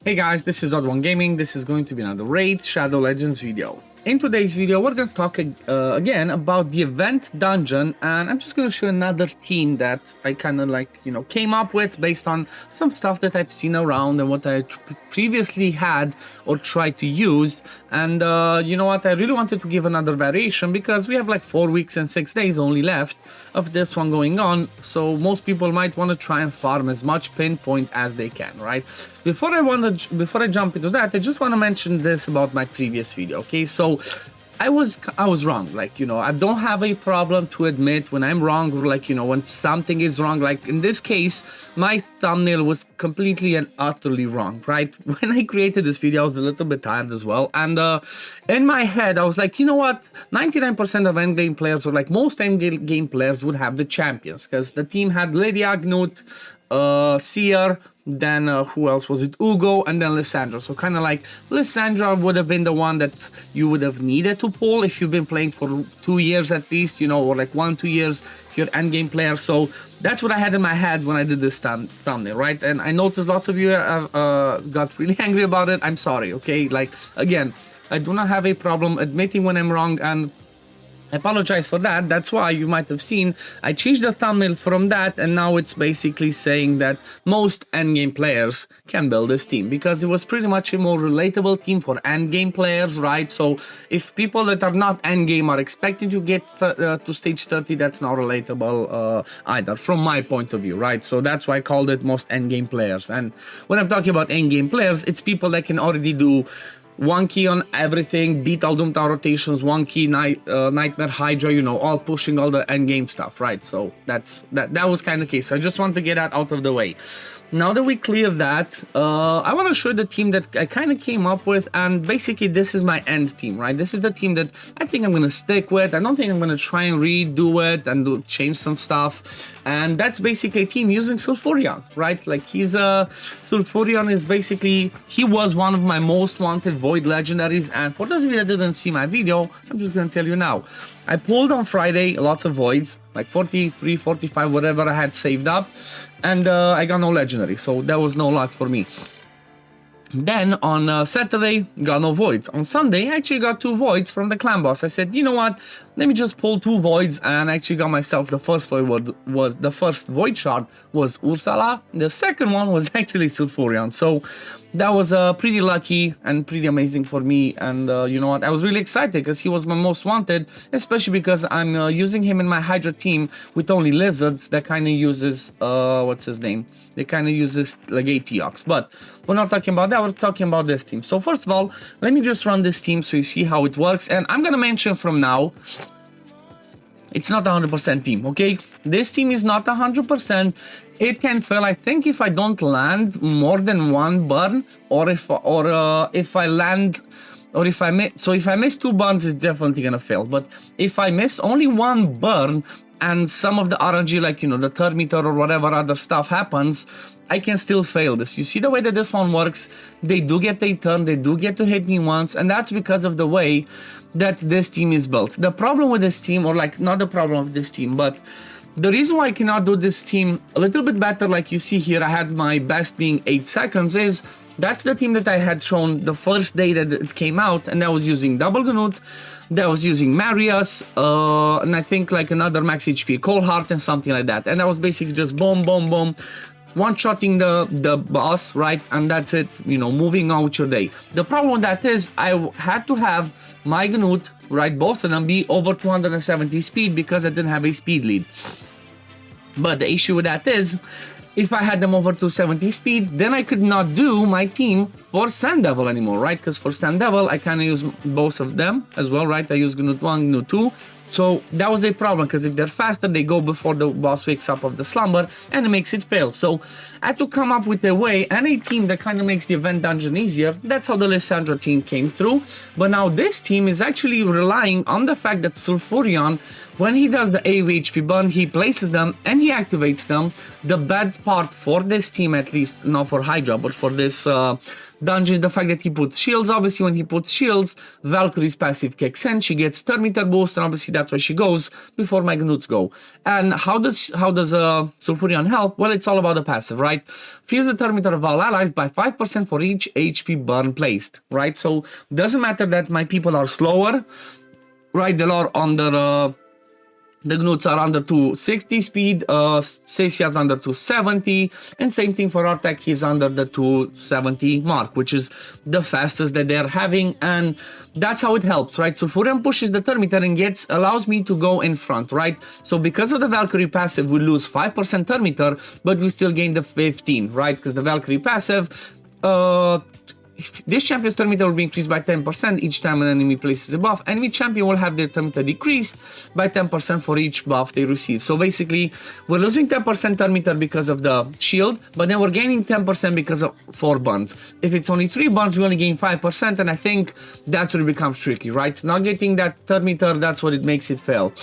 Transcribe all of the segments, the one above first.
Hey guys, this is OddOneGaming. This is going to be another Raid Shadow Legends video. In today's video, we're going to talk again about the event dungeon, and I'm just going to show another team that I kind of came up with based on some stuff that I've seen around and what I previously had or tried to use. And you know what, I really wanted to give another variation because we have like 4 weeks and 6 days only left of this one going on. So most people might want to try and farm as much pinpoint as they can, right? Before I jump into that, I just want to mention this about my previous video. Okay, so I was wrong. I don't have a problem to admit when I'm wrong, or when something is wrong. Like in this case, my thumbnail was completely and utterly wrong, right? When I created this video, I was a little bit tired as well, and in my head I was like, you know what, 99% of endgame players, or like most endgame players, would have the champions, because the team had Lydia, Knut, Seer, then who else was it, Ugo, and then Lissandra. So kind of like Lissandra would have been the one that you would have needed to pull if you've been playing for 2 years at least, you know, or like 1-2 years if you're an endgame player. So that's what I had in my head when I did this thumbnail, right? And I noticed lots of you got really angry about it. I'm sorry, okay? Like, again, I do not have a problem admitting when I'm wrong, and I apologize for that. That's why you might have seen I changed the thumbnail from that, and now it's basically saying that most endgame players can build this team, because it was pretty much a more relatable team for endgame players, right? So if people that are not endgame are expecting to get to stage 30, that's not relatable either from my point of view, right? So that's why I called it most endgame players. And when I'm talking about endgame players, it's people that can already do 1 key on everything, beat all Doomtown rotations, 1 key Nightmare Hydra, you know, all pushing all the endgame stuff, right? So that was kind of the case. So I just want to get that out of the way. Now that we clear that, I want to show the team that I kind of came up with, and basically this is my end team, right? This is the team that I think I'm going to stick with. I don't think I'm going to try and redo it and change some stuff. And that's basically a team using Sulfurion, right? Like Sulfurion is basically, he was one of my most wanted Void legendaries. And for those of you that didn't see my video, I'm just going to tell you now. I pulled on Friday lots of Voids, like 43, 45, whatever I had saved up. And I got no legendary, so that was no luck for me. Then on Saturday, got no voids. On Sunday, I actually got 2 voids from the clan boss. I said, you know what, let me just pull 2 voids, and I actually got myself the first void. The first void shard was Ursula. The second one was actually Sulfurion. So that was pretty lucky and pretty amazing for me. And you know what, I was really excited because he was my most wanted, especially because I'm using him in my Hydra team with only lizards that kind of uses what's his name? They kind of uses like Aetiox. But we're not talking about that, we're talking about this team. So first of all, let me just run this team so you see how it works. And I'm gonna mention from now, it's not 100% team, okay? This team is not 100%. It can fail. I think if I don't land more than 1 burn, or if I land, or if I miss, so if I miss 2 burns, it's definitely gonna fail. But if I miss only 1 burn, and some of the RNG, like, you know, the third meter or whatever other stuff happens, I can still fail this. You see the way that this one works? They do get a turn, they do get to hit me once, and that's because of the way that this team is built. The problem with this team, or like not the problem of this team, but the reason why I cannot do this team a little bit better, like you see here, I had my best being 8 seconds, is that's the team that I had shown the first day that it came out, and I was using double Gnut, that was using Marius, and I think like another max HP, Cold Heart and something like that. And I was basically just boom, boom, boom, one-shotting the boss, right? And that's it, you know, moving on with your day. The problem with that is I had to have my Gnut, right, both of them be over 270 speed because I didn't have a speed lead. But the issue with that is, if I had them over 270 speed, then I could not do my team for Sand Devil anymore, right? Because for Sand Devil, I kind of use both of them as well, right? I use Gnut 1, Gnut 2. So that was a problem, because if they're faster, they go before the boss wakes up of the slumber, and it makes it fail. So I had to come up with a way and a team that kind of makes the event dungeon easier. That's how the Lissandra team came through. But now this team is actually relying on the fact that Sulfurion, when he does the AoE HP burn, he places them and he activates them. The bad part for this team, at least not for Hydra, but for this dungeon, the fact that he puts shields. Obviously, when he puts shields, Valkyrie's passive kicks in. She gets turn meter boost, and obviously that's where she goes before my Gnuts go. And how does Sulfurion help? Well, it's all about the passive, right? Fills the turn meter of all allies by 5% for each HP burn placed, right? So doesn't matter that my people are slower, right? They are under. The Gnuts are under 260 speed, Sesia's under 270, and same thing for Artek, he's under the 270 mark, which is the fastest that they're having, and that's how it helps, right? So Sulfurion pushes the turn meter and allows me to go in front, right? So because of the Valkyrie passive, we lose 5% turn meter, but we still gain the 15, right? Because the Valkyrie passive, this champion's turn meter will be increased by 10% each time an enemy places a buff. Enemy champion will have their turn meter decreased by 10% for each buff they receive. So basically, we're losing 10% turn meter because of the shield, but then we're gaining 10% because of 4 burns. If it's only 3 burns, we only gain 5%, and I think that's where it becomes tricky, right? Not getting that turn meter, that's what it makes it fail.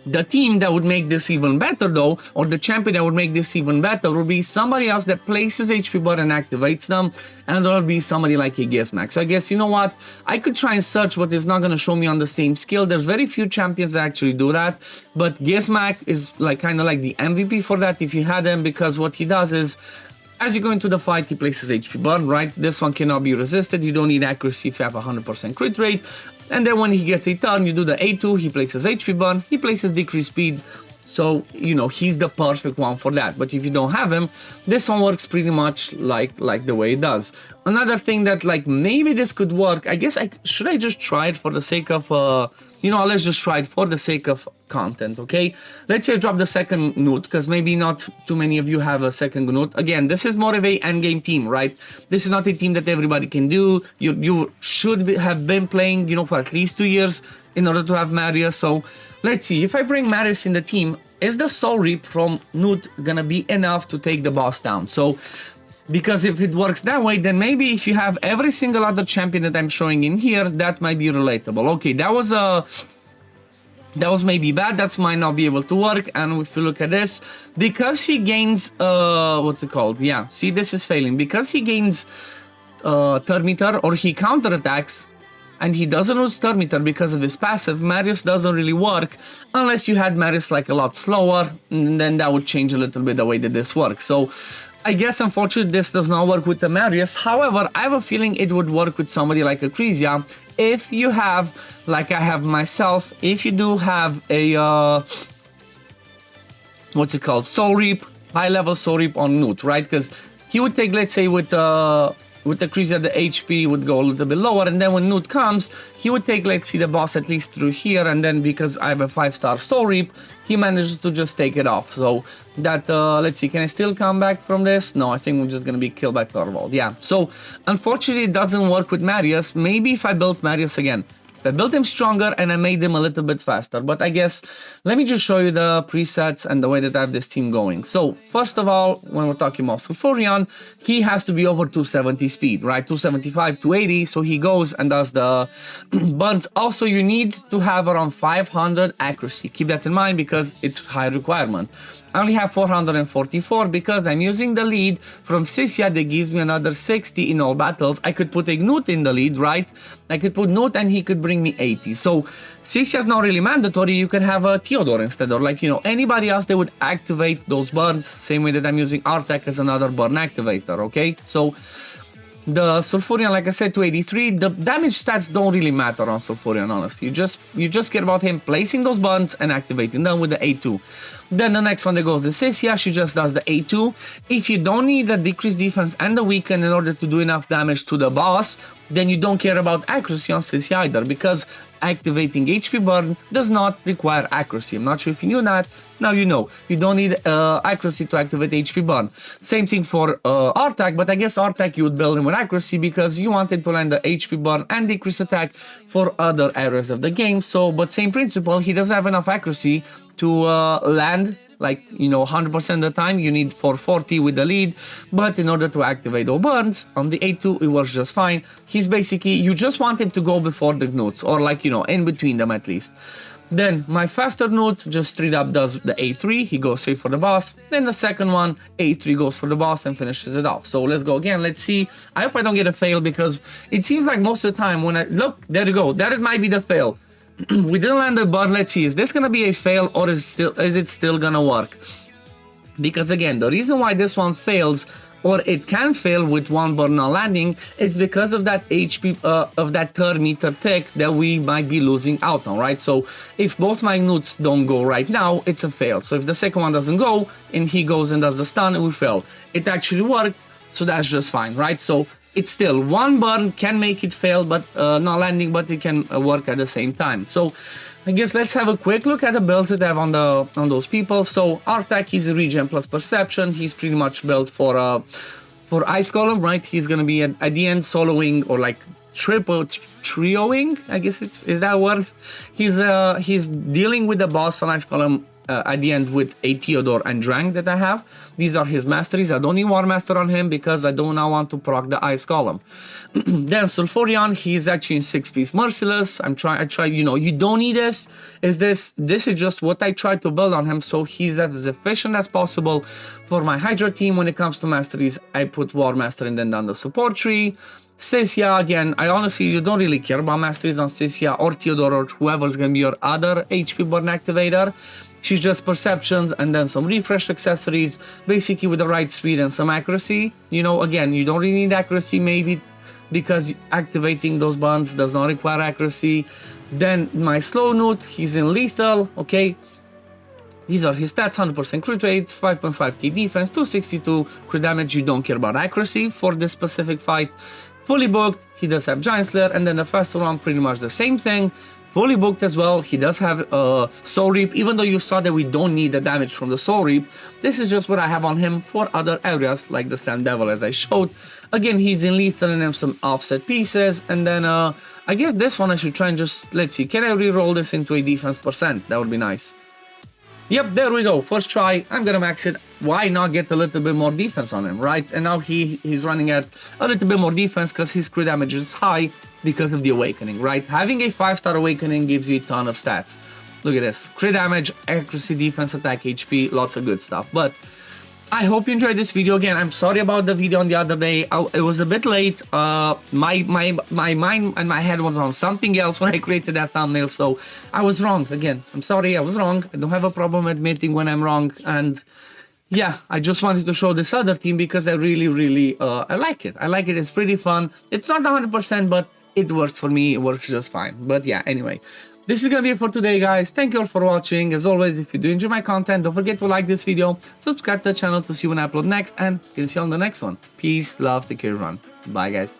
The team that would make this even better though, or the champion that would make this even better, would be somebody else that places HP bar and activates them, and it'll be somebody like a Gizmak. So I guess, you know what, I could try and search, but it's not going to show me on the same skill. There's very few champions that actually do that, but Gizmak is like kind of like the MVP for that if you had him, because what he does is, as you go into the fight, he places HP burn, right? This one cannot be resisted. You don't need accuracy if you have 100% crit rate. And then when he gets a turn, you do the A2, he places HP burn, he places decreased speed. So, you know, he's the perfect one for that. But if you don't have him, this one works pretty much like the way it does. Another thing that, like, maybe this could work, I guess, should I just try it for the sake of, you know, let's just try it for the sake of content, okay? Let's say I drop the second Gnut, because maybe not too many of you have a second Gnut. Again, this is more of a endgame team, right? This is not a team that everybody can do. You should have been playing, you know, for at least 2 years in order to have Marius. So let's see, if I bring Marius in the team, is the Soul Reap from Gnut gonna be enough to take the boss down? So, because if it works that way, then maybe if you have every single other champion that I'm showing in here, that might be relatable. Okay, that was maybe bad, that might not be able to work. And if you look at this, because he gains, what's it called? Yeah, see, this is failing. Because he gains turn meter, or he counterattacks, and he doesn't lose turn meter because of his passive, Marius doesn't really work unless you had Marius like a lot slower, and then that would change a little bit the way that this works. So I guess unfortunately this does not work with the Marius. However, I have a feeling it would work with somebody like Acrisia if you have, like I have myself, if you do have a what's it called, Soul Reap, high level Soul Reap on Gnut, right? Because he would take, let's say with Acrisia, the HP would go a little bit lower, and then when Gnut comes, he would take, let's see, the boss at least through here, and then because I have a 5-star Soul Reap, he manages to just take it off. So that, let's see, can I still come back from this? No, I think we're just gonna be killed by Thorvald. Yeah, so unfortunately it doesn't work with Marius. Maybe if I built Marius again, I built him stronger and I made him a little bit faster. But I guess, let me just show you the presets and the way that I have this team going. So, first of all, when we're talking about Sulfurion, he has to be over 270 speed, right? 275, 280, so he goes and does the burns. Also, you need to have around 500 accuracy. Keep that in mind because it's high requirement. I only have 444 because I'm using the lead from Sisia that gives me another 60 in all battles. I could put a Gnut in the lead, right? I could put Gnut and he could bring me 80. So Sisia is not really mandatory. You can have a Theodore instead, or like, you know, anybody else that would activate those burns, same way that I'm using Artek as another burn activator, okay? So the Sulfurion, like I said, 283, the damage stats don't really matter on Sulfurion, honestly. You just care about him placing those burns and activating them with the A2. Then the next one that goes to Sisia, she just does the A2. If you don't need the decreased defense and the weaken in order to do enough damage to the boss, then you don't care about accuracy on Sisia either, because activating HP burn does not require accuracy. I'm not sure if you knew that. Now you know. You don't need accuracy to activate HP burn. Same thing for Artek, but I guess Artek you would build him with accuracy because you wanted to land the HP burn and decrease attack for other areas of the game. So, but same principle, he doesn't have enough accuracy to land like, you know, 100% of the time you need 440 with the lead, but in order to activate all burns on the A2 it works just fine. He's basically, you just want him to go before the gnutes, or like, you know, in between them at least. Then my faster newt just straight up does the A3, he goes straight for the boss. Then the second one, A3 goes for the boss and finishes it off. So let's go again, let's see. I hope I don't get a fail, because it seems like most of the time when I, look, there you go, that might be the fail. We didn't land a burn, let's see, is this gonna be a fail, or is it still gonna work? Because again, the reason why this one fails, or it can fail with one burn not landing, is because of that HP, of that third meter tick that we might be losing out on, right? So if both my newts don't go right now, it's a fail. So if the second one doesn't go, and he goes and does the stun, we fail. It actually worked, so that's just fine, right? So it's still one burn can make it fail, but not landing, but it can work at the same time. So I guess let's have a quick look at the builds that I have on those people. So our tech is a regen plus perception. He's pretty much built for ice column, right? He's gonna be at the end soloing, or like trioing, I guess is that word. He's dealing with the boss on ice column at the end with a Theodore and Drang that I have. These are his masteries. I don't need War Master on him because I do not want to proc the ice column. Then Sulfurion, he's actually in 6-piece Merciless. I try, you know, you don't need this. This is just what I try to build on him, so he's as efficient as possible. For my Hydra team, when it comes to masteries, I put War Master and then down the support tree. Cecia, again, I honestly, you don't really care about masteries on Cecia or Theodore or whoever's gonna be your other HP burn activator. She's just perceptions and then some refresh accessories, basically with the right speed and some accuracy. You know, again, you don't really need accuracy, maybe because activating those burns does not require accuracy. Then my slow newt, he's in lethal, okay. These are his stats: 100% crit rate, 5.5k defense, 262 crit damage. You don't care about accuracy for this specific fight. Fully booked, he does have Giant Slayer, and then the faster one, pretty much the same thing. Fully booked as well, he does have Soul Reap, even though you saw that we don't need the damage from the Soul Reap. This is just what I have on him for other areas, like the Sand Devil as I showed. Again, he's in lethal and have some offset pieces, and then I guess this one I should try and just, let's see, can I re-roll this into a defense percent? That would be nice. Yep, there we go, first try, I'm gonna max it. Why not get a little bit more defense on him, right? And now he's running at a little bit more defense because his crit damage is high because of the awakening, right? Having a 5-star awakening gives you a ton of stats. Look at this, crit damage, accuracy, defense, attack, HP, lots of good stuff. But I hope you enjoyed this video. Again, I'm sorry about the video on the other day. It was a bit late. My mind and my head was on something else when I created that thumbnail, so I was wrong. Again, I'm sorry, I was wrong. I don't have a problem admitting when I'm wrong. And yeah, I just wanted to show this other team because I really, I like it. I like it, it's pretty fun. It's not 100%, but it works for me, it works just fine. But yeah, anyway, this is gonna be it for today, guys. Thank you all for watching. As always, if you do enjoy my content, don't forget to like this video, subscribe to the channel to see when I upload next, and we'll see you on the next one. Peace, love, take care, everyone. Bye, guys.